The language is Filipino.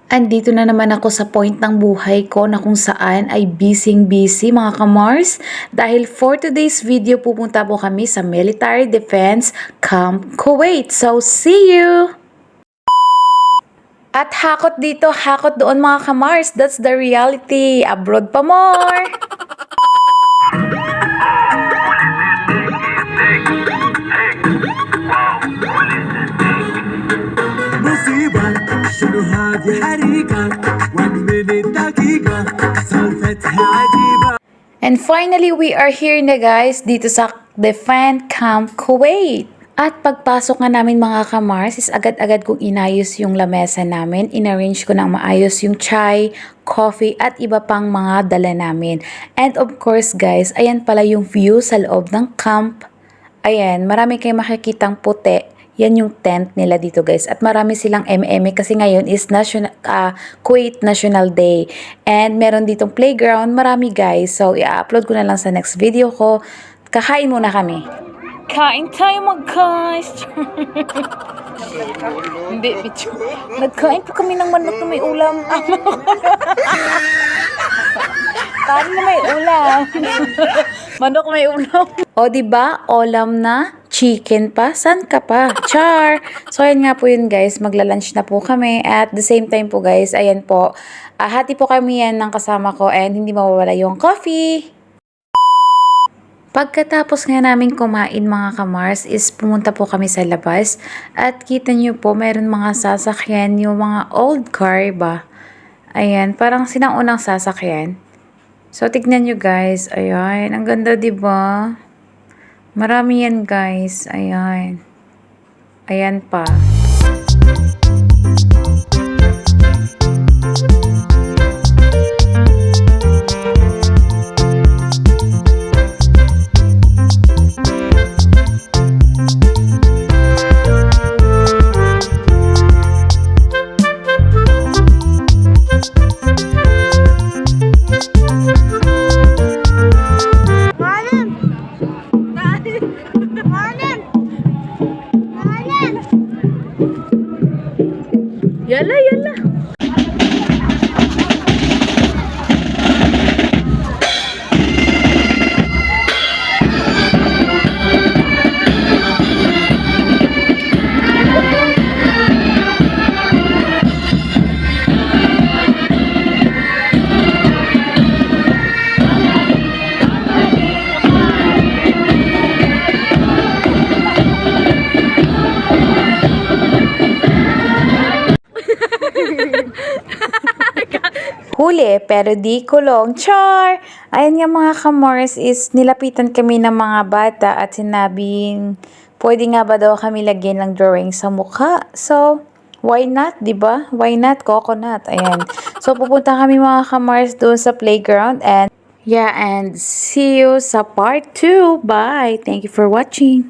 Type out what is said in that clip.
Andito na naman ako sa point ng buhay ko na kung saan ay busy mga kamars. Dahil for today's video, pupunta po kami sa Military Defense Camp Kuwait. So, see you! At hakot dito, hakot doon mga kamars. That's the reality. Abroad pa more! شنو هذه حريقة 1 minute دقيقة سالفتها عجيبة. And finally, we are here na guys dito sa Defense Camp Kuwait. At pagpasok nga namin mga kamars is agad-agad kong inayos yung lamesa namin. Inarrange ko nang maayos yung chai, coffee at iba pang mga dala namin. And of course guys, ayan pala yung view sa loob ng camp. Ayan, marami kayong makikitang puti. Yan yung tent nila dito guys. At marami silang MM kasi ngayon is Kuwait National Day. And meron ditong playground. Marami guys. So, i-upload ko na lang sa next video ko. Kakain muna kami. Kain tayo mga guys. Hindi, bitch. Nagkain po kami ng manok na may ulam. Kain na may ulam. Manok may ulam. O, diba? Ulam na. Chicken pa? San ka pa? Char! So, ayan nga po yun guys. Magla-lunch na po kami. At the same time po guys, ayan po. Hati po kami yan ng kasama ko and hindi mawawala yung coffee. Pagkatapos nga namin kumain mga kamars is pumunta po kami sa labas. At kita nyo po, mayroon mga sasakyan, yung mga old car ba? Ayan, parang sinang-unang sasakyan. So, tignan nyo guys. Ayan, ang ganda diba? Marami yan guys. Ayan. Ayan pa. Yala, yala. Huli, pero di kulong. Char! Ayan nga mga kamors is nilapitan kami ng mga bata at sinabing pwede nga ba daw kami lagyan ng drawing sa mukha. So, why not, diba? Why not? Coconut. Ayan. So, pupunta kami mga kamors doon sa playground and yeah, and see you sa part 2. Bye! Thank you for watching.